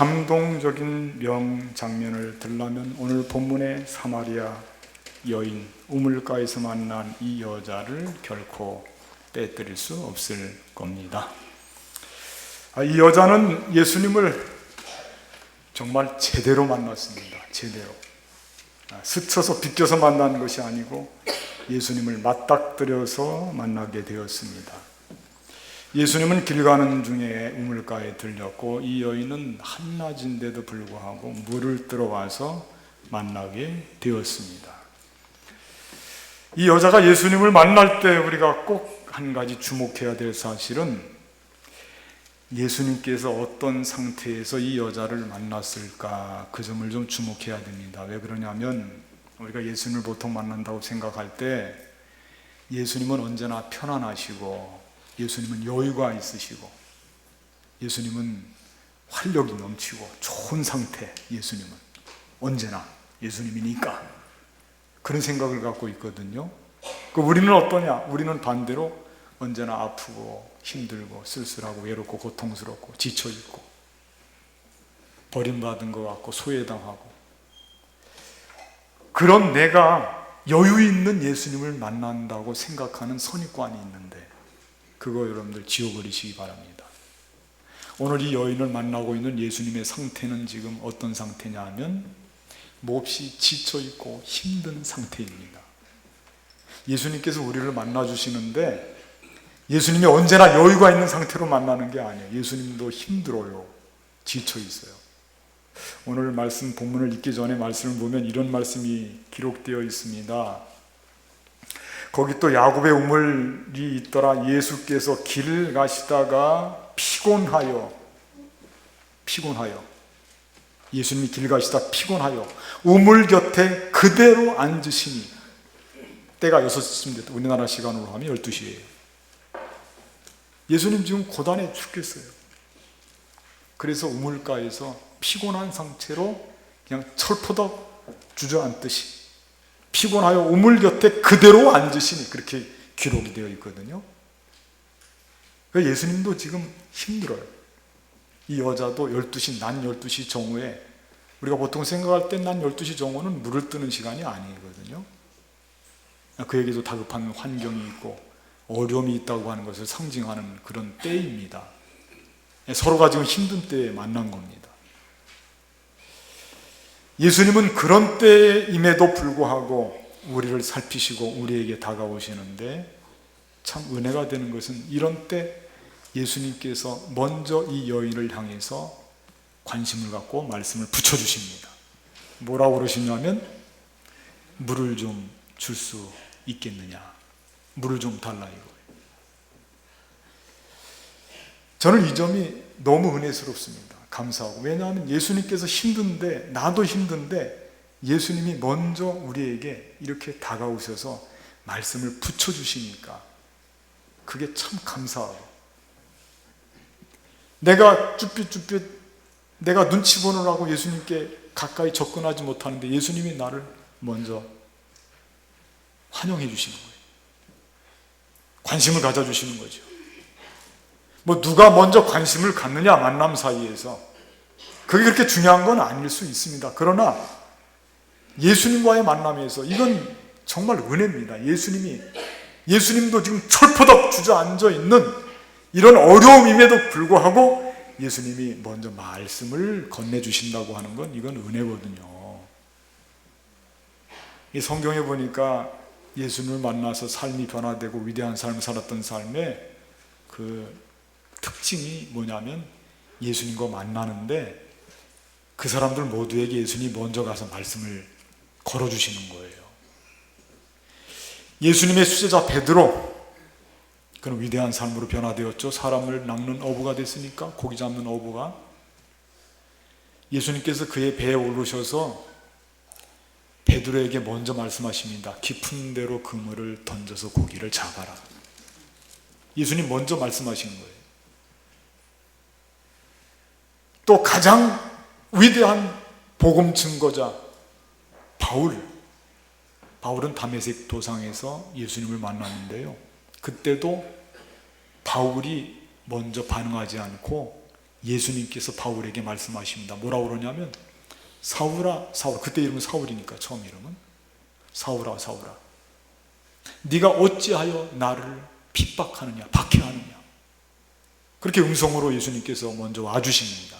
감동적인 명장면을 들려면 오늘 본문의 사마리아 여인, 우물가에서 만난 이 여자를 결코 빼뜨릴 수 없을 겁니다. 이 여자는 예수님을 정말 제대로 만났습니다. 제대로. 스쳐서 비껴서 만난 것이 아니고 예수님을 맞닥뜨려서 만나게 되었습니다. 예수님은 길 가는 중에 우물가에 들렸고 이 여인은 한낮인데도 불구하고 물을 들어와서 만나게 되었습니다. 이 여자가 예수님을 만날 때 우리가 꼭 한 가지 주목해야 될 사실은 예수님께서 어떤 상태에서 이 여자를 만났을까, 그 점을 좀 주목해야 됩니다. 왜 그러냐면 우리가 예수님을 보통 만난다고 생각할 때 예수님은 언제나 편안하시고 예수님은 여유가 있으시고 예수님은 활력이 넘치고 좋은 상태, 예수님은 언제나 예수님이니까 그런 생각을 갖고 있거든요. 우리는 어떠냐? 우리는 반대로 언제나 아프고 힘들고 쓸쓸하고 외롭고 고통스럽고 지쳐있고 버림받은 것 같고 소외당하고, 그런 내가 여유 있는 예수님을 만난다고 생각하는 선입관이 있는데 그거 여러분들 지워버리시기 바랍니다. 오늘 이 여인을 만나고 있는 예수님의 상태는 지금 어떤 상태냐 하면 몹시 지쳐있고 힘든 상태입니다. 예수님께서 우리를 만나주시는데 예수님이 언제나 여유가 있는 상태로 만나는 게 아니에요. 예수님도 힘들어요. 지쳐있어요. 오늘 말씀 본문을 읽기 전에 말씀을 보면 이런 말씀이 기록되어 있습니다. 거기 또 야곱의 우물이 있더라. 예수께서 길을 가시다가 피곤하여 예수님이 길 가시다 피곤하여 우물 곁에 그대로 앉으시니, 때가 6시쯤 됐다. 우리나라 시간으로 하면 12시예요. 예수님 지금 고단해 죽겠어요. 그래서 우물가에서 피곤한 상태로 그냥 철포덕 주저앉듯이 피곤하여 우물 곁에 그대로 앉으시니, 그렇게 기록이 되어 있거든요. 예수님도 지금 힘들어요. 이 여자도 12시, 낮 12시 정오에, 우리가 보통 생각할 때 낮 12시 정오는 물을 뜨는 시간이 아니거든요. 그에게도 다급한 환경이 있고 어려움이 있다고 하는 것을 상징하는 그런 때입니다. 서로가 지금 힘든 때에 만난 겁니다. 예수님은 그런 때임에도 불구하고 우리를 살피시고 우리에게 다가오시는데, 참 은혜가 되는 것은 이런 때 예수님께서 먼저 이 여인을 향해서 관심을 갖고 말씀을 붙여주십니다. 뭐라고 그러시냐면 물을 좀 줄 수 있겠느냐, 물을 좀 달라 이거예요. 저는 이 점이 너무 은혜스럽습니다. 감사하고. 왜냐하면 예수님께서 힘든데, 나도 힘든데 예수님이 먼저 우리에게 이렇게 다가오셔서 말씀을 붙여주시니까 그게 참 감사하고, 내가 쭈삣쭈삣 내가 눈치 보느라고 예수님께 가까이 접근하지 못하는데 예수님이 나를 먼저 환영해 주시는 거예요. 관심을 가져주시는 거죠. 누가 먼저 관심을 갖느냐, 만남 사이에서 그게 그렇게 중요한 건 아닐 수 있습니다. 그러나 예수님과의 만남에서 이건 정말 은혜입니다. 예수님도 지금 철포덕 주저앉아 있는 이런 어려움임에도 불구하고 예수님이 먼저 말씀을 건네주신다고 하는 건 이건 은혜거든요. 이 성경에 보니까 예수님을 만나서 삶이 변화되고 위대한 삶을 살았던 삶의 그 특징이 뭐냐면 예수님과 만나는데 그 사람들 모두에게 예수님이 먼저 가서 말씀을 걸어주시는 거예요. 예수님의 수제자 베드로, 그는 위대한 삶으로 변화되었죠. 사람을 낚는 어부가 됐으니까, 고기 잡는 어부가. 예수님께서 그의 배에 오르셔서 베드로에게 먼저 말씀하십니다. 깊은 데로 그물을 던져서 고기를 잡아라. 예수님 먼저 말씀하시는 거예요. 또 가장 위대한 복음 증거자 바울은 다메섹 도상에서 예수님을 만났는데요, 그때도 바울이 먼저 반응하지 않고 예수님께서 바울에게 말씀하십니다. 뭐라고 그러냐면, 사울아 사울아, 그때 이름은 사울이니까 처음 이름은, 사울아 사울아, 네가 어찌하여 나를 핍박하느냐, 박해하느냐. 그렇게 음성으로 예수님께서 먼저 와주십니다.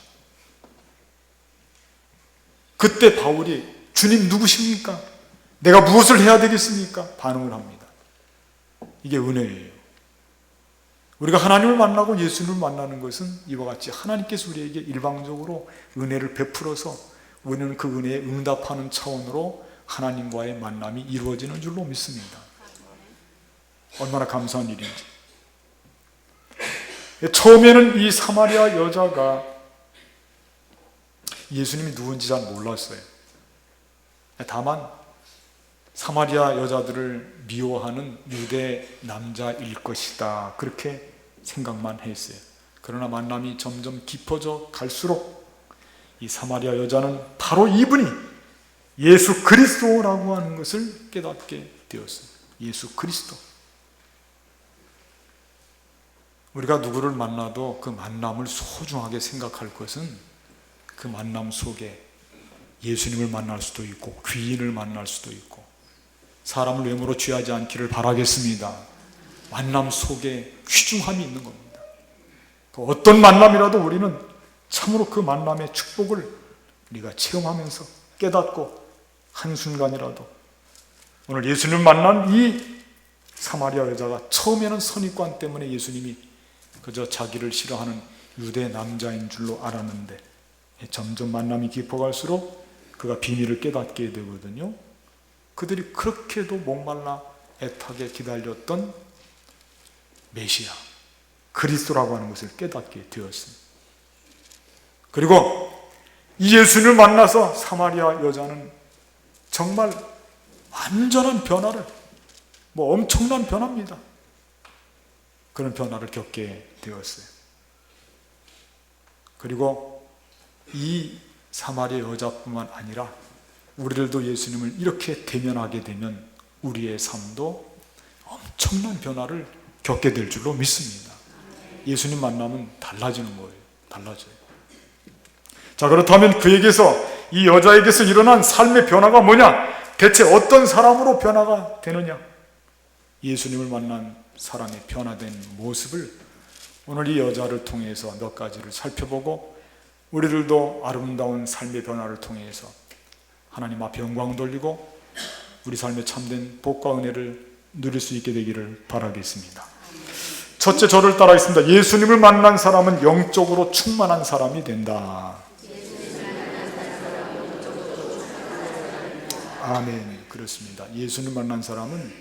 그때 바울이 주님 누구십니까? 내가 무엇을 해야 되겠습니까? 반응을 합니다. 이게 은혜예요. 우리가 하나님을 만나고 예수님을 만나는 것은 이와 같이 하나님께서 우리에게 일방적으로 은혜를 베풀어서 우리는 그 은혜에 응답하는 차원으로 하나님과의 만남이 이루어지는 줄로 믿습니다. 얼마나 감사한 일인지. 처음에는 이 사마리아 여자가 예수님이 누군지 잘 몰랐어요. 다만 사마리아 여자들을 미워하는 유대 남자일 것이다, 그렇게 생각만 했어요. 그러나 만남이 점점 깊어져 갈수록 이 사마리아 여자는 바로 이분이 예수 그리스도라고 하는 것을 깨닫게 되었어요. 예수 그리스도. 우리가 누구를 만나도 그 만남을 소중하게 생각할 것은 그 만남 속에 예수님을 만날 수도 있고 귀인을 만날 수도 있고 사람을 외모로 취하지 않기를 바라겠습니다. 만남 속에 귀중함이 있는 겁니다. 어떤 만남이라도 우리는 참으로 그 만남의 축복을 우리가 체험하면서 깨닫고 한순간이라도, 오늘 예수님을 만난 이 사마리아 여자가 처음에는 선입관 때문에 예수님이 그저 자기를 싫어하는 유대 남자인 줄로 알았는데 점점 만남이 깊어갈수록 그가 비밀을 깨닫게 되거든요. 그들이 그렇게도 목말라 애타게 기다렸던 메시아 그리스도라고 하는 것을 깨닫게 되었습니다. 그리고 이 예수님을 만나서 사마리아 여자는 정말 완전한 변화를, 엄청난 변화입니다. 그런 변화를 겪게 되었어요. 그리고 이 사마리아 여자뿐만 아니라 우리들도 예수님을 이렇게 대면하게 되면 우리의 삶도 엄청난 변화를 겪게 될 줄로 믿습니다. 예수님 만나면 달라지는 거예요. 달라져요. 자, 그렇다면 그에게서, 이 여자에게서 일어난 삶의 변화가 뭐냐? 대체 어떤 사람으로 변화가 되느냐? 예수님을 만난 사람의 변화된 모습을 오늘 이 여자를 통해서 몇 가지를 살펴보고, 우리들도 아름다운 삶의 변화를 통해서 하나님 앞에 영광 돌리고 우리 삶에 참된 복과 은혜를 누릴 수 있게 되기를 바라겠습니다. 첫째, 저를 따라하겠습니다. 예수님을 만난 사람은 영적으로 충만한 사람이 된다. 아멘. 그렇습니다. 예수님을 만난 사람은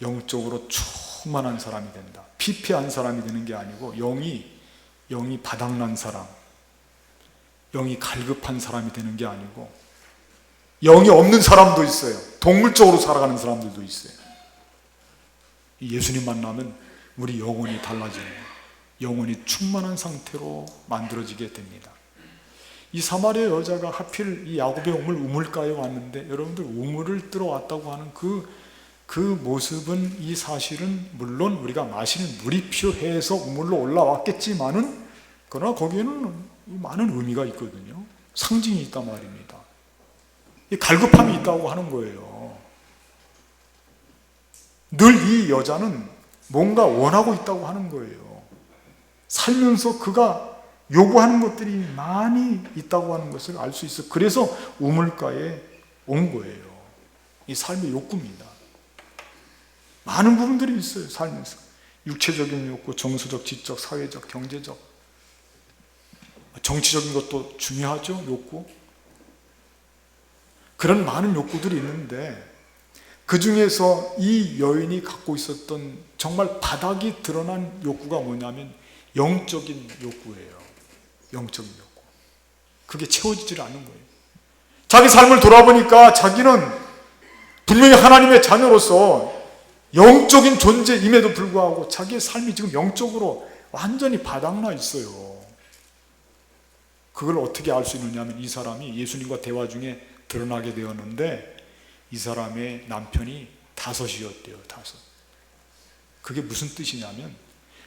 영적으로 충만한 사람이 된다. 피폐한 사람이 되는 게 아니고 영이 바닥난 사람, 영이 갈급한 사람이 되는 게 아니고, 영이 없는 사람도 있어요. 동물적으로 살아가는 사람들도 있어요. 예수님 만나면 우리 영혼이 달라지는 거예요. 영혼이 충만한 상태로 만들어지게 됩니다. 이 사마리아 여자가 하필 이 야곱의 우물가에 왔는데, 여러분들 우물을 뜨러 왔다고 하는 그 모습은, 이 사실은 물론 우리가 마시는 물이 필요해서 우물로 올라왔겠지만은, 그러나 거기에는 많은 의미가 있거든요. 상징이 있단 말입니다. 이 갈급함이 있다고 하는 거예요. 늘 이 여자는 뭔가 원하고 있다고 하는 거예요. 살면서 그가 요구하는 것들이 많이 있다고 하는 것을 알 수 있어. 그래서 우물가에 온 거예요. 이 삶의 욕구입니다. 많은 부분들이 있어요. 살면서 육체적인 욕구, 정서적, 지적, 사회적, 경제적, 정치적인 것도 중요하죠. 욕구. 그런 많은 욕구들이 있는데, 그 중에서 이 여인이 갖고 있었던 정말 바닥이 드러난 욕구가 뭐냐면 영적인 욕구예요. 영적인 욕구. 그게 채워지질 않는 거예요. 자기 삶을 돌아보니까 자기는 분명히 하나님의 자녀로서 영적인 존재임에도 불구하고 자기의 삶이 지금 영적으로 완전히 바닥나 있어요. 그걸 어떻게 알 수 있느냐면, 이 사람이 예수님과 대화 중에 드러나게 되었는데, 이 사람의 남편이 5이었대요. 5. 그게 무슨 뜻이냐면,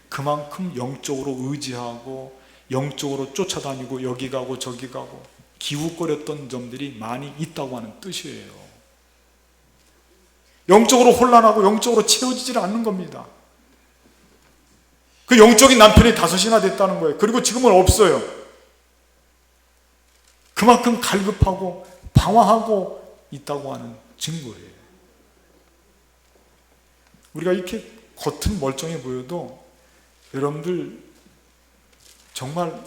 그만큼 영적으로 의지하고 영적으로 쫓아다니고 여기 가고 저기 가고 기웃거렸던 점들이 많이 있다고 하는 뜻이에요. 영적으로 혼란하고 영적으로 채워지질 않는 겁니다. 그 영적인 남편이 5이나 됐다는 거예요. 그리고 지금은 없어요. 그만큼 갈급하고 방황하고 있다고 하는 증거예요. 우리가 이렇게 겉은 멀쩡해 보여도 여러분들 정말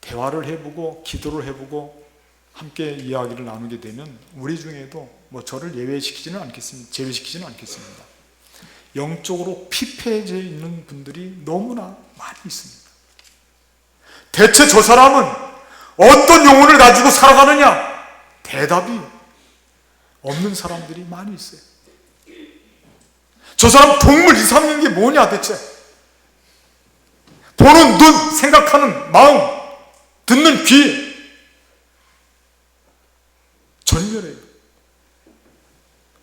대화를 해보고 기도를 해보고 함께 이야기를 나누게 되면 우리 중에도 뭐 저를 제외시키지는 않겠습니다. 영적으로 피폐해져 있는 분들이 너무나 많이 있습니다. 대체 저 사람은 어떤 영혼을 가지고 살아가느냐? 대답이 없는 사람들이 많이 있어요. 저 사람 동물 이상인 게 뭐냐 대체? 보는 눈, 생각하는 마음, 듣는 귀 절멸해요.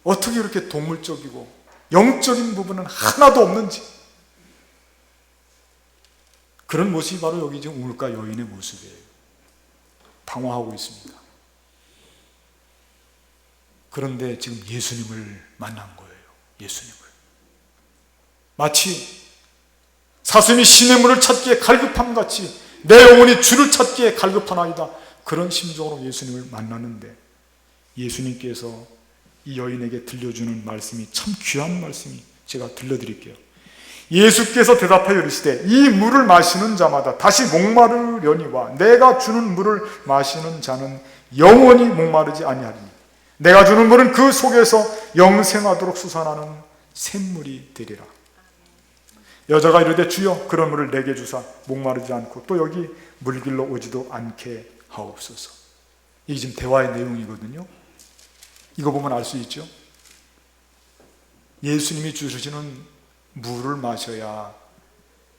어떻게 이렇게 동물적이고 영적인 부분은 하나도 없는지. 그런 모습이 바로 여기 지금 우물가 여인의 모습이에요. 방황하고 있습니다. 그런데 지금 예수님을 만난 거예요. 예수님을. 마치 사슴이 시냇물을 찾기에 갈급함 같이 내 영혼이 주를 찾기에 갈급하나이다. 그런 심정으로 예수님을 만났는데 예수님께서 이 여인에게 들려주는 말씀이 참 귀한 말씀이 제가 들려드릴게요. 예수께서 대답하여 이르시되 이 물을 마시는 자마다 다시 목마르려니와 내가 주는 물을 마시는 자는 영원히 목마르지 아니하리니 내가 주는 물은 그 속에서 영생하도록 솟아나는 샘물이 되리라. 여자가 이르되 주여 그런 물을 내게 주사 목마르지 않고 또 여기 물길로 오지도 않게 하옵소서. 이게 지금 대화의 내용이거든요. 이거 보면 알 수 있죠. 예수님이 주시는 물을 마셔야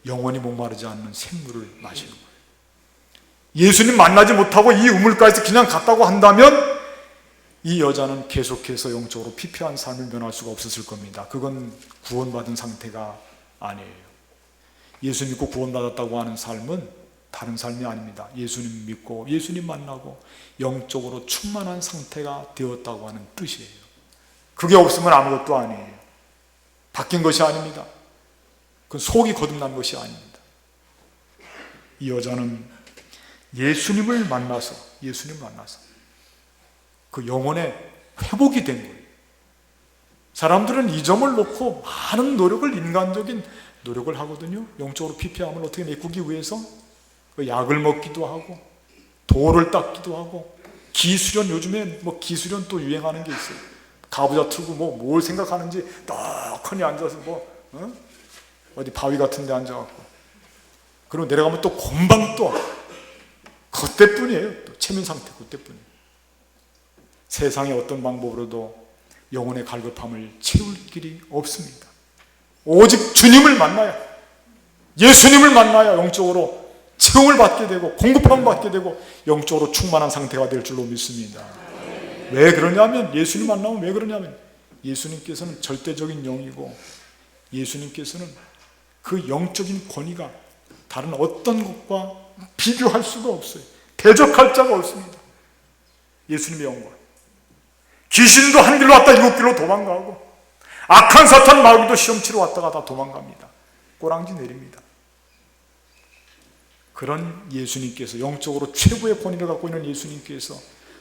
영원히 목마르지 않는 샘물을 마시는 거예요. 예수님 만나지 못하고 이 우물가에서 그냥 갔다고 한다면 이 여자는 계속해서 영적으로 피폐한 삶을 면할 수가 없었을 겁니다. 그건 구원받은 상태가 아니에요. 예수 믿고 구원받았다고 하는 삶은 다른 삶이 아닙니다. 예수님 믿고 예수님 만나고 영적으로 충만한 상태가 되었다고 하는 뜻이에요. 그게 없으면 아무것도 아니에요. 바뀐 것이 아닙니다. 그건 속이 거듭난 것이 아닙니다. 이 여자는 예수님을 만나서 그 영혼의 회복이 된 거예요. 사람들은 이 점을 놓고 많은 인간적인 노력을 하거든요. 영적으로 피폐함을 어떻게 메꾸기 위해서 약을 먹기도 하고 돌을 닦기도 하고 기수련, 요즘에 뭐 기수련 또 유행하는 게 있어요. 가부좌 틀고 뭘 생각하는지 떡하니 앉아서 어디 바위 같은 데 앉아갖고 그리고 내려가면 또 금방 또 그때뿐이에요. 또 체면 상태 그때뿐이에요. 세상의 어떤 방법으로도 영혼의 갈급함을 채울 길이 없습니다. 오직 주님을 만나야, 예수님을 만나야 영적으로 채움을 받게 되고 공급함을 받게 되고 영적으로 충만한 상태가 될 줄로 믿습니다. 왜 그러냐면 예수님 만나면 왜 그러냐면 예수님께서는 절대적인 영이고 예수님께서는 그 영적인 권위가 다른 어떤 것과 비교할 수가 없어요. 대적할 자가 없습니다. 예수님의 영과 귀신도 한 길로 왔다 7길로 도망가고 악한 사탄 마귀도 시험치러 왔다가 다 도망갑니다. 꼬랑지 내립니다. 그런 예수님께서 영적으로 최고의 권위를 갖고 있는 예수님께서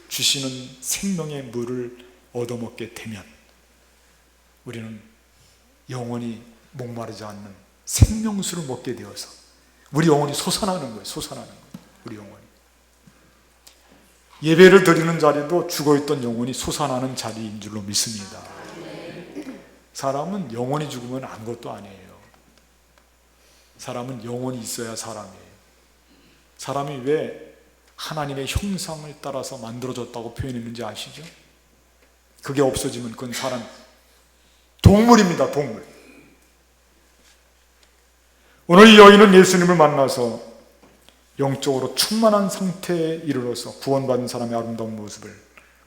주시는 생명의 물을 얻어먹게 되면 우리는 영원히 목마르지 않는 생명수를 먹게 되어서 우리 영혼이 솟아나는 거예요. 우리 영혼이. 예배를 드리는 자리도 죽어있던 영혼이 솟아나는 자리인 줄로 믿습니다. 사람은 영혼이 죽으면 아무것도 아니에요. 사람은 영혼이 있어야 사람이에요. 사람이 왜 하나님의 형상을 따라서 만들어졌다고 표현했는지 아시죠? 그게 없어지면 그건 사람, 동물입니다. 동물. 오늘 이 여인은 예수님을 만나서 영적으로 충만한 상태에 이르러서 구원받은 사람의 아름다운 모습을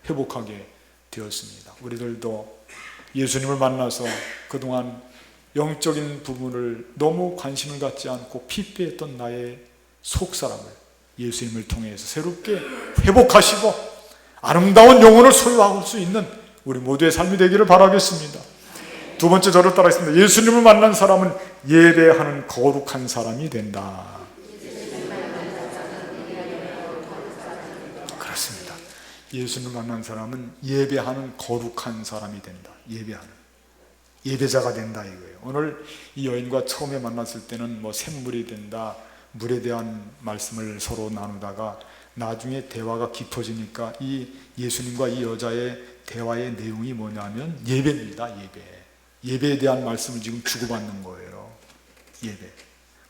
회복하게 되었습니다. 우리들도 예수님을 만나서 그동안 영적인 부분을 너무 관심을 갖지 않고 피폐했던 나의 속사람을 예수님을 통해서 새롭게 회복하시고 아름다운 영혼을 소유할 수 있는 우리 모두의 삶이 되기를 바라겠습니다. 두 번째 저를 따라했습니다. 예수님을 만난 사람은 예배하는 거룩한 사람이 된다. 그렇습니다. 예수님을 만난 사람은 예배하는 거룩한 사람이 된다. 예배자가 된다 이거예요. 오늘 이 여인과 처음에 만났을 때는 뭐 샘물이 된다, 물에 대한 말씀을 서로 나누다가 나중에 대화가 깊어지니까 이 예수님과 이 여자의 대화의 내용이 뭐냐면 예배입니다. 예배에 대한 말씀을 지금 주고받는 거예요. 예배.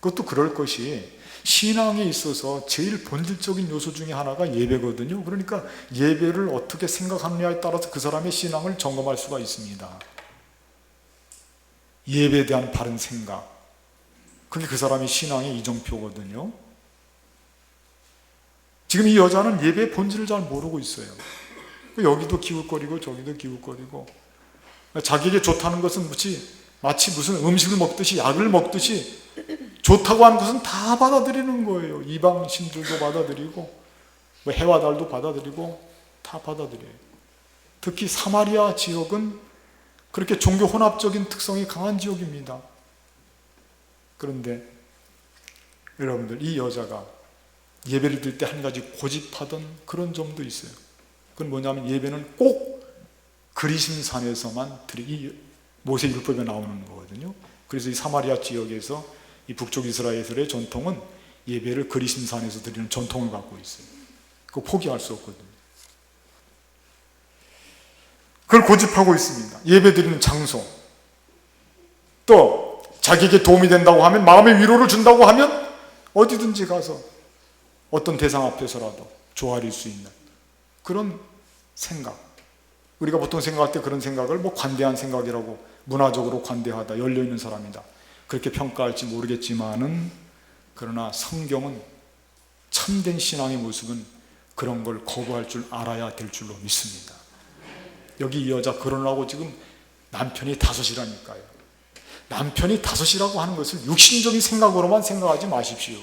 그것도 그럴 것이 신앙에 있어서 제일 본질적인 요소 중에 하나가 예배거든요. 그러니까 예배를 어떻게 생각하느냐에 따라서 그 사람의 신앙을 점검할 수가 있습니다. 예배에 대한 바른 생각, 그게 그 사람의 신앙의 이정표거든요. 지금 이 여자는 예배의 본질을 잘 모르고 있어요. 여기도 기웃거리고 저기도 기웃거리고, 자기에게 좋다는 것은 마치 무슨 음식을 먹듯이, 약을 먹듯이 좋다고 하는 것은 다 받아들이는 거예요. 이방신들도 받아들이고 해와 달도 받아들이고 다 받아들여요. 특히 사마리아 지역은 그렇게 종교 혼합적인 특성이 강한 지역입니다. 그런데 여러분들, 이 여자가 예배를 드릴 때 한 가지 고집하던 그런 점도 있어요. 그건 뭐냐면 예배는 꼭 그리심산에서만 이 모세 율법에 나오는 거거든요. 그래서 이 사마리아 지역에서 이 북쪽 이스라엘의 전통은 예배를 그리심산에서 드리는 전통을 갖고 있어요. 그거 포기할 수 없거든요. 그걸 고집하고 있습니다. 예배 드리는 장소, 또 자기에게 도움이 된다고 하면, 마음의 위로를 준다고 하면 어디든지 가서 어떤 대상 앞에서라도 조아릴 수 있는 그런 생각. 우리가 보통 생각할 때 그런 생각을 관대한 생각이라고, 문화적으로 관대하다, 열려있는 사람이다, 그렇게 평가할지 모르겠지만은, 그러나 성경은 참된 신앙의 모습은 그런 걸 거부할 줄 알아야 될 줄로 믿습니다. 여기 이 여자 결혼하고 지금 남편이 5이라니까요. 남편이 5이라고 하는 것을 육신적인 생각으로만 생각하지 마십시오.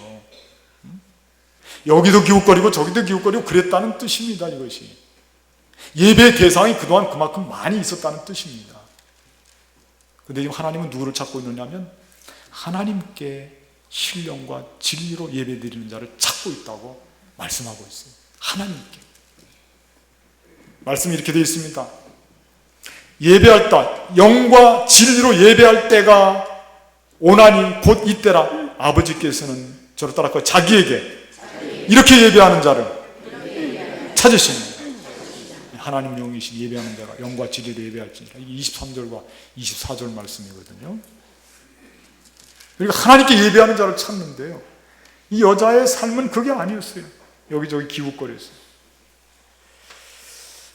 여기도 기웃거리고 저기도 기웃거리고 그랬다는 뜻입니다. 이것이 예배의 대상이 그동안 그만큼 많이 있었다는 뜻입니다. 그런데 지금 하나님은 누구를 찾고 있느냐면, 하나님께 신령과 진리로 예배드리는 자를 찾고 있다고 말씀하고 있어요. 하나님께. 말씀이 이렇게 되어 있습니다. 예배할 때, 영과 진리로 예배할 때가 오나니 곧 이때라. 아버지께서는 저를 따라 자기에게 이렇게 예배하는 자를 찾으십니다. 하나님 영이신 예배하는 자가 영과 진리로 예배할지니라. 이게 23절과 24절 말씀이거든요. 그러니까 하나님께 예배하는 자를 찾는데요, 이 여자의 삶은 그게 아니었어요. 여기저기 기웃거렸어요.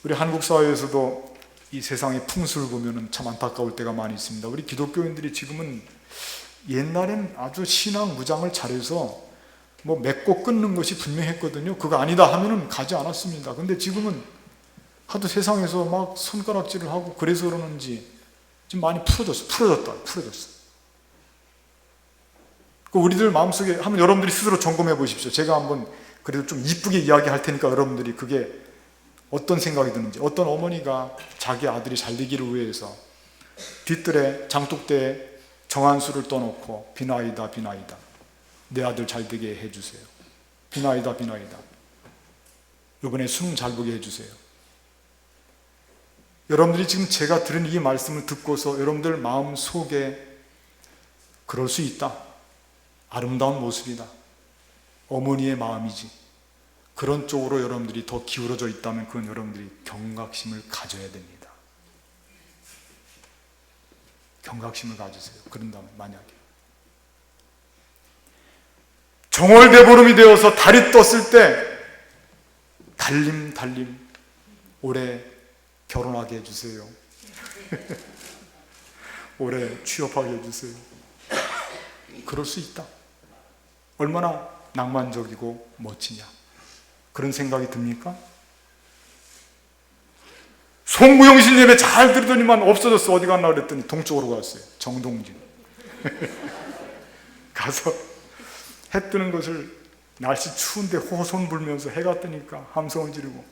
우리 한국 사회에서도 이 세상의 풍수를 보면 참 안타까울 때가 많이 있습니다. 우리 기독교인들이 지금은, 옛날엔 아주 신앙 무장을 잘해서 맺고 끊는 것이 분명했거든요. 그거 아니다 하면은 가지 않았습니다. 근데 지금은 하도 세상에서 막 손가락질을 하고 그래서 그러는지 좀 많이 풀어졌다. 우리들 마음속에 한번 여러분들이 스스로 점검해 보십시오. 제가 한번 그래도 좀 이쁘게 이야기할 테니까 여러분들이 그게 어떤 생각이 드는지. 어떤 어머니가 자기 아들이 잘 되기를 위해서 뒷뜰에 장독대에 정한수를 떠놓고 비나이다 내 아들 잘 되게 해주세요. 비나이다 이번에 수능 잘 보게 해주세요. 여러분들이 지금 제가 들은 이 말씀을 듣고서 여러분들 마음 속에 그럴 수 있다, 아름다운 모습이다, 어머니의 마음이지, 그런 쪽으로 여러분들이 더 기울어져 있다면 그건 여러분들이 경각심을 가져야 됩니다. 경각심을 가지세요. 그런다면 만약에 정월대보름이 되어서 달이 떴을 때 달림 올해 결혼하게 해주세요. 올해 취업하게 해주세요. 그럴 수 있다. 얼마나 낭만적이고 멋지냐, 그런 생각이 듭니까? 송구영신 예배 잘 들더니만 없어졌어. 어디 갔나 그랬더니 동쪽으로 갔어요. 정동진. 가서 해 뜨는 것을 날씨 추운데 호손 불면서 해가 뜨니까 함성을 지르고,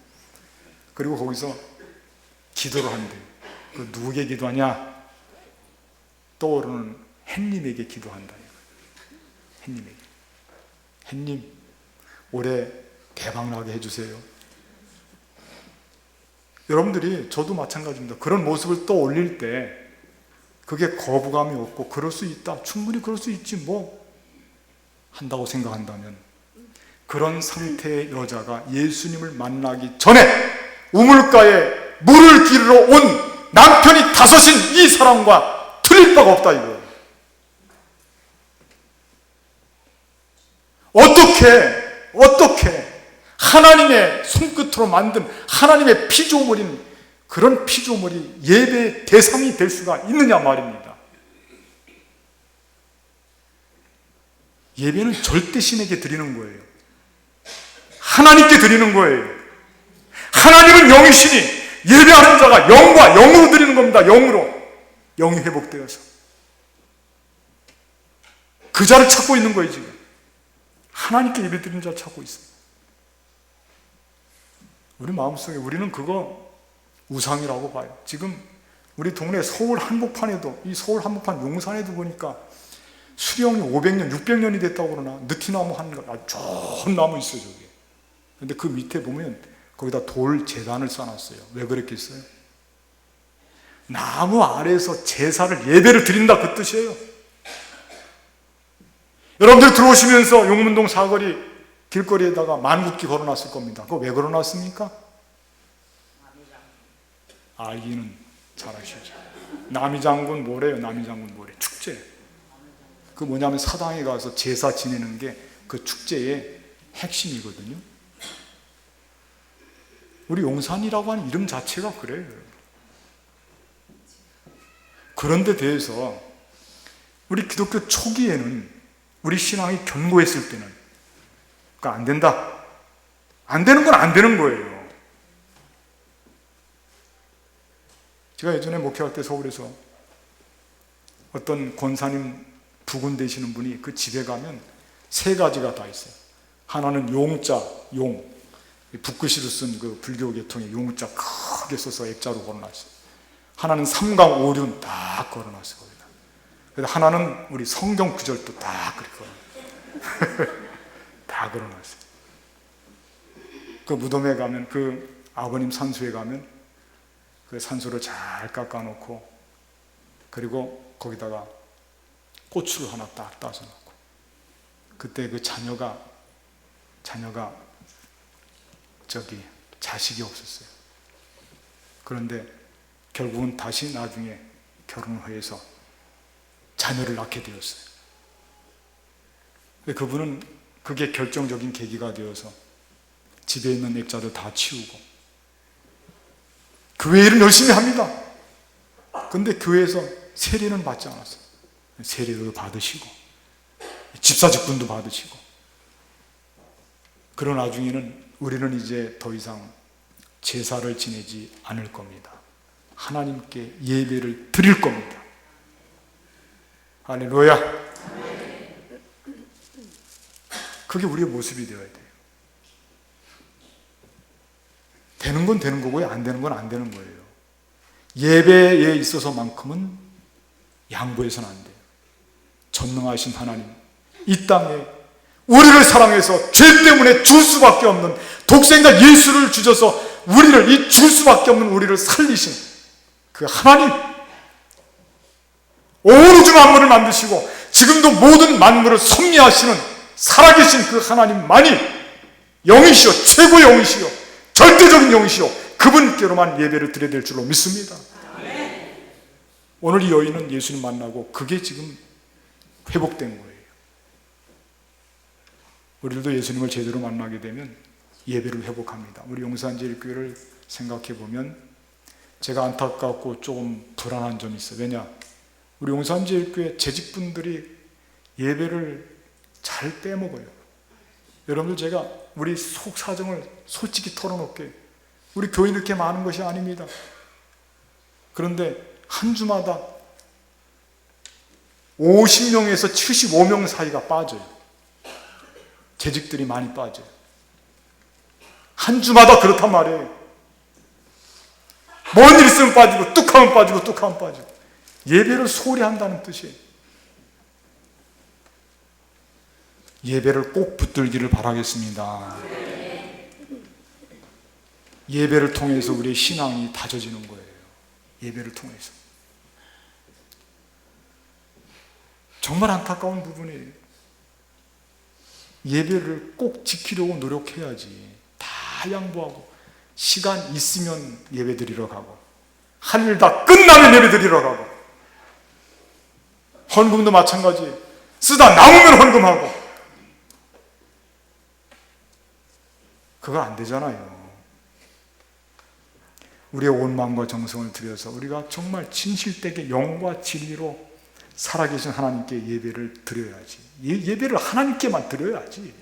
그리고 거기서 기도를 한대요. 그 누구에게 기도하냐? 떠오르는 햇님에게 기도한다. 햇님에게. 햇님, 올해 대박나게 해주세요. 여러분들이, 저도 마찬가지입니다. 그런 모습을 떠올릴 때 그게 거부감이 없고 그럴 수 있다, 충분히 그럴 수 있지 뭐 한다고 생각한다면, 그런 상태의 여자가 예수님을 만나기 전에 우물가에 물을 기르러 온 남편이 다섯인 이 사람과 틀릴 바가 없다 이거예요. 어떻게 하나님의 손끝으로 만든 하나님의 피조물인 그런 피조물이 예배의 대상이 될 수가 있느냐 말입니다. 예배는 절대 신에게 드리는 거예요. 하나님께 드리는 거예요. 하나님은 영이시니 예배하는 자가 영과 영으로 드리는 겁니다. 영으로. 영이 회복되어서 그 자를 찾고 있는 거예요. 지금 하나님께 예배 드리는 자를 찾고 있어요. 우리 마음속에 우리는 그거 우상이라고 봐요. 지금 우리 동네 서울 한복판에도, 이 서울 한복판 용산에도 보니까 수령이 500년, 600년이 됐다고 그러나 느티나무 한 좋은 나무 있어요. 저기. 근데 그 밑에 보면 거기다 돌 제단을 쌓아놨어요. 왜 그랬겠어요? 나무 아래에서 제사를, 예배를 드린다 그 뜻이에요. 여러분들 들어오시면서 용문동 사거리 길거리에다가 만국기 걸어놨을 겁니다. 그거 왜 걸어놨습니까? 알기는 잘하시죠. 남이장군 모래요. 남이장군 모래. 축제. 그 뭐냐면 사당에 가서 제사 지내는 게 그 축제의 핵심이거든요. 우리 용산이라고 하는 이름 자체가 그래요. 그런데 대해서 우리 기독교 초기에는, 우리 신앙이 견고했을 때는 그러니까 안 된다. 안 되는 건 안 되는 거예요. 제가 예전에 목회할 때 서울에서 어떤 권사님 부군 되시는 분이 그 집에 가면 세 가지가 다 있어요. 하나는 용자, 용. 붓글씨로 쓴 그 불교 계통의 용자 크게 써서 액자로 걸어놨어요. 하나는 삼강오륜 딱 걸어놨어요. 거기다. 그래서 하나는 우리 성경 구절도 딱 그렇게 걸어놨어요. 다 걸어놨어요. 그 무덤에 가면, 그 아버님 산소에 가면 그 산소를 잘 깎아놓고, 그리고 거기다가 고추를 하나 딱 따서 놓고, 그때 그 자녀가 저기 자식이 없었어요. 그런데 결국은 다시 나중에 결혼을 해서 자녀를 낳게 되었어요. 그분은 그게 결정적인 계기가 되어서 집에 있는 액자를 다 치우고 교회 일을 열심히 합니다. 그런데 교회에서 세례는 받지 않았어요. 세례도 받으시고 집사직분도 받으시고. 그런 나중에는 우리는 이제 더 이상 제사를 지내지 않을 겁니다. 하나님께 예배를 드릴 겁니다. 할렐루야. 그게 우리의 모습이 되어야 돼요. 되는 건 되는 거고요, 안 되는 건 안 되는 거예요. 예배에 있어서만큼은 양보해서는 안 돼요. 전능하신 하나님, 이 땅에 우리를 사랑해서 죄 때문에 줄 수밖에 없는 독생자 예수를 주셔서 우리를, 이 줄 수밖에 없는 우리를 살리신 그 하나님, 온 우주 만물을 만드시고 지금도 모든 만물을 섭리하시는 살아계신 그 하나님만이 영이시오, 최고의 영이시오, 절대적인 영이시오, 그분께로만 예배를 드려야 될 줄로 믿습니다. 오늘 이 여인은 예수님 만나고 그게 지금 회복된 거예요. 우리들도 예수님을 제대로 만나게 되면 예배를 회복합니다. 우리 용산제일교회를 생각해 보면 제가 안타깝고 조금 불안한 점이 있어요. 왜냐? 우리 용산제일교회 재직분들이 예배를 잘 빼먹어요. 여러분들, 제가 우리 속 사정을 솔직히 털어놓게, 우리 교인 이렇게 많은 것이 아닙니다. 그런데 한 주마다 50명에서 75명 사이가 빠져요. 재직들이 많이 빠져요. 한 주마다 그렇단 말이에요. 뭔 일 있으면 빠지고, 뚝하면 빠지고, 뚝하면 빠지고. 예배를 소홀히 한다는 뜻이에요. 예배를 꼭 붙들기를 바라겠습니다. 예배를 통해서 우리의 신앙이 다져지는 거예요. 예배를 통해서. 정말 안타까운 부분이에요. 예배를 꼭 지키려고 노력해야지. 다 양보하고 시간 있으면 예배 드리러 가고 할 일 다 끝나면 예배 드리러 가고 헌금도 마찬가지예요. 쓰다 남으면 헌금하고 그거 안 되잖아요. 우리의 온 마음과 정성을 들여서 우리가 정말 진실되게 영과 진리로 살아계신 하나님께 예배를 드려야지. 예배를 하나님께만 드려야지.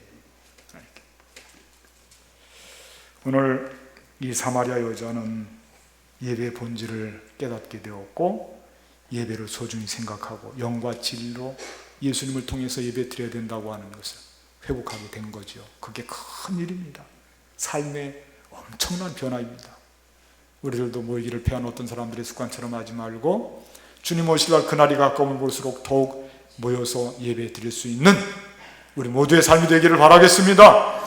오늘 이 사마리아 여자는 예배의 본질을 깨닫게 되었고 예배를 소중히 생각하고 영과 진리로 예수님을 통해서 예배 드려야 된다고 하는 것을 회복하게 된 거죠. 그게 큰 일입니다. 삶의 엄청난 변화입니다. 우리들도 모이기를 패한 어떤 사람들의 습관처럼 하지 말고 주님 오실 날 그날이 가까우면 볼수록 더욱 모여서 예배 드릴 수 있는 우리 모두의 삶이 되기를 바라겠습니다.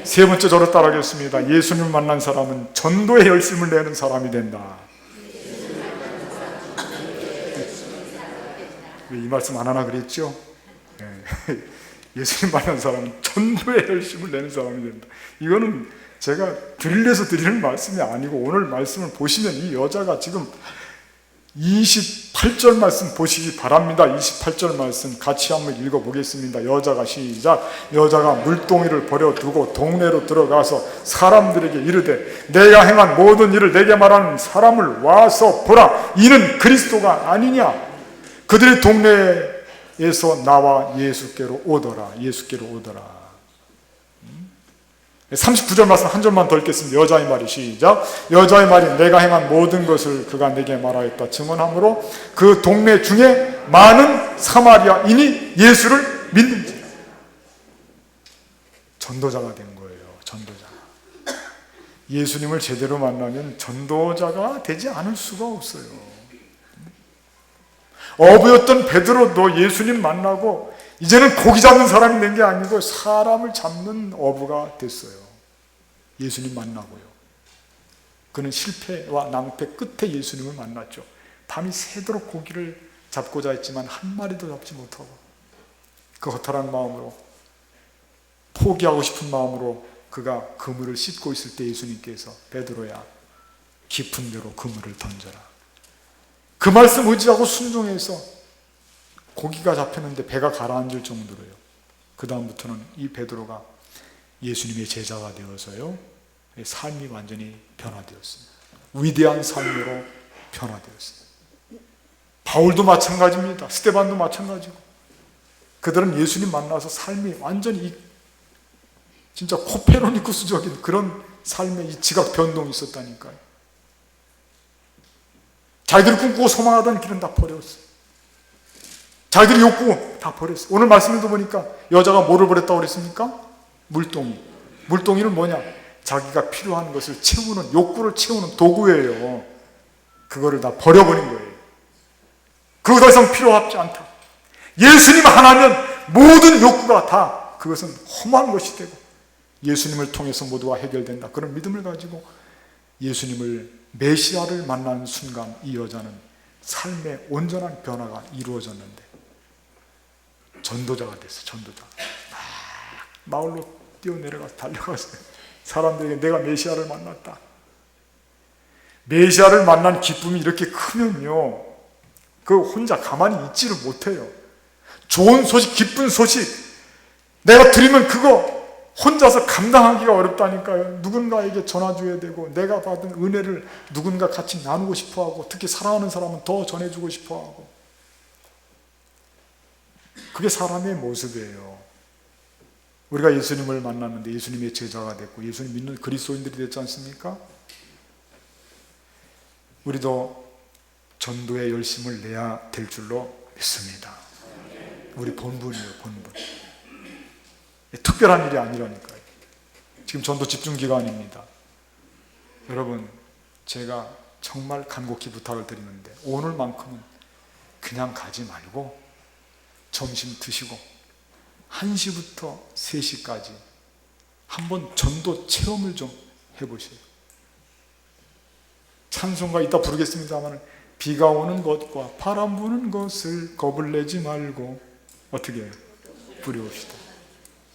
세 번째 저를 따라하겠습니다. 예수님을 만난 사람은 전도에 열심을 내는 사람이 된다. 왜 이 말씀 안 하나 그랬죠? 예수님 만난 사람은 전도에 열심을 내는 사람이 된다. 이거는 제가 드리려서 드리는 말씀이 아니고 오늘 말씀을 보시면 이 여자가 지금 28절 말씀 보시기 바랍니다. 28절 말씀 같이 한번 읽어보겠습니다. 여자가 시작. 여자가 물동이를 버려두고 동네로 들어가서 사람들에게 이르되 내가 행한 모든 일을 내게 말하는 사람을 와서 보라. 이는 그리스도가 아니냐. 그들의 동네에서 나와 예수께로 오더라. 예수께로 오더라. 39절 말씀 한 절만 더 읽겠습니다. 여자의 말이 시작. 여자의 말이 내가 행한 모든 것을 그가 내게 말하였다 증언하므로 그 동네 중에 많은 사마리아인이 예수를 믿는지라. 전도자가 된 거예요. 전도자. 예수님을 제대로 만나면 전도자가 되지 않을 수가 없어요. 어부였던 베드로도 예수님 만나고 이제는 고기 잡는 사람이 된 게 아니고 사람을 잡는 어부가 됐어요. 예수님 만나고요. 그는 실패와 낭패 끝에 예수님을 만났죠. 밤이 새도록 고기를 잡고자 했지만 한 마리도 잡지 못하고 그 허탈한 마음으로 포기하고 싶은 마음으로 그가 그물을 씻고 있을 때 예수님께서 베드로야 깊은 데로 그물을 던져라. 그 말씀 의지하고 순종해서 고기가 잡혔는데 배가 가라앉을 정도로요. 그 다음부터는 이 베드로가 예수님의 제자가 되어서요. 삶이 완전히 변화되었습니다. 위대한 삶으로 변화되었습니다. 바울도 마찬가지입니다. 스데반도 마찬가지고. 그들은 예수님 만나서 삶이 완전히 진짜 코페르니쿠스적인 그런 삶의 이 지각 변동이 있었다니까요. 자기들이 꿈꾸고 소망하던 길은 다 버렸어요. 자기들이 욕구 다 버렸어요. 오늘 말씀에도 보니까 여자가 뭐를 버렸다고 그랬습니까? 물동이. 물동이는 뭐냐? 자기가 필요한 것을 채우는, 욕구를 채우는 도구예요. 그거를 다 버려버린 거예요. 그거 더 이상 필요하지 않다. 예수님 하나면 모든 욕구가 다 그것은 험한 것이 되고 예수님을 통해서 모두가 해결된다. 그런 믿음을 가지고 예수님을 메시아를 만난 순간 이 여자는 삶의 온전한 변화가 이루어졌는데 전도자가 됐어요. 전도자. 마을로 뛰어내려가서 달려갔어요. 사람들에게 내가 메시아를 만났다. 메시아를 만난 기쁨이 이렇게 크면요, 그 혼자 가만히 있지를 못해요. 좋은 소식, 기쁜 소식 내가 들으면 그거 혼자서 감당하기가 어렵다니까요. 누군가에게 전해줘야 되고 내가 받은 은혜를 누군가 같이 나누고 싶어하고 특히 사랑하는 사람은 더 전해주고 싶어하고 그게 사람의 모습이에요. 우리가 예수님을 만났는데 예수님의 제자가 됐고 예수님 믿는 그리스도인들이 됐지 않습니까? 우리도 전도에 열심을 내야 될 줄로 믿습니다. 우리 본분이에요. 본분. 특별한 일이 아니라니까요. 지금 전도 집중 기간입니다. 여러분, 제가 정말 간곡히 부탁을 드리는데 오늘만큼은 그냥 가지 말고 점심 드시고 1시부터 3시까지 한번 전도 체험을 좀 해보세요. 찬송가 이따 부르겠습니다만 비가 오는 것과 바람 부는 것을 겁을 내지 말고 어떻게 해요? 부려봅시다.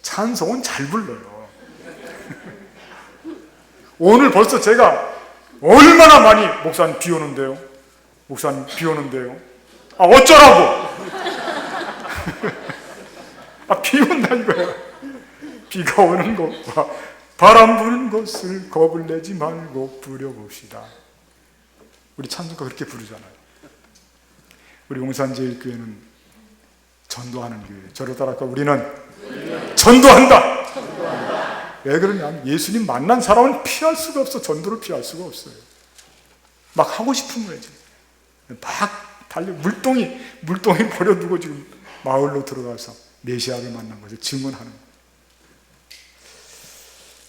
찬송은 잘 불러요. 오늘 벌써 제가 얼마나 많이 목사님 비 오는데요? 목사님 비 오는데요? 아 어쩌라고? 아 비 온다 이거야. 비가 오는 것과 바람 부는 것을 겁을 내지 말고 부려봅시다. 우리 찬송가 그렇게 부르잖아요. 우리 용산제일교회는 전도하는 교회예요. 저를 따라서 우리는 전도한다. 왜 그러냐면 예수님 만난 사람은 피할 수가 없어. 전도를 피할 수가 없어요. 막 하고 싶은 거예요. 지금. 막 달려 물동이 버려두고 지금 마을로 들어가서 메시아를 만난 거죠. 증언하는 거예요.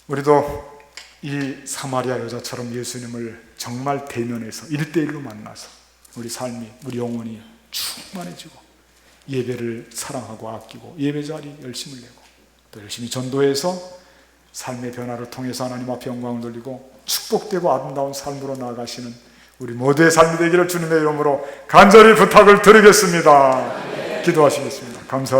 우리도 이 사마리아 여자처럼 예수님을 정말 대면해서 1대1로 만나서 우리 삶이, 우리 영혼이 충만해지고 예배를 사랑하고 아끼고 예배 자리 열심을 내고 또 열심히 전도해서 삶의 변화를 통해서 하나님 앞에 영광을 돌리고 축복되고 아름다운 삶으로 나아가시는 우리 모두의 삶이 되기를 주님의 이름으로 간절히 부탁을 드리겠습니다. 기도하시겠습니다. 감사합니다.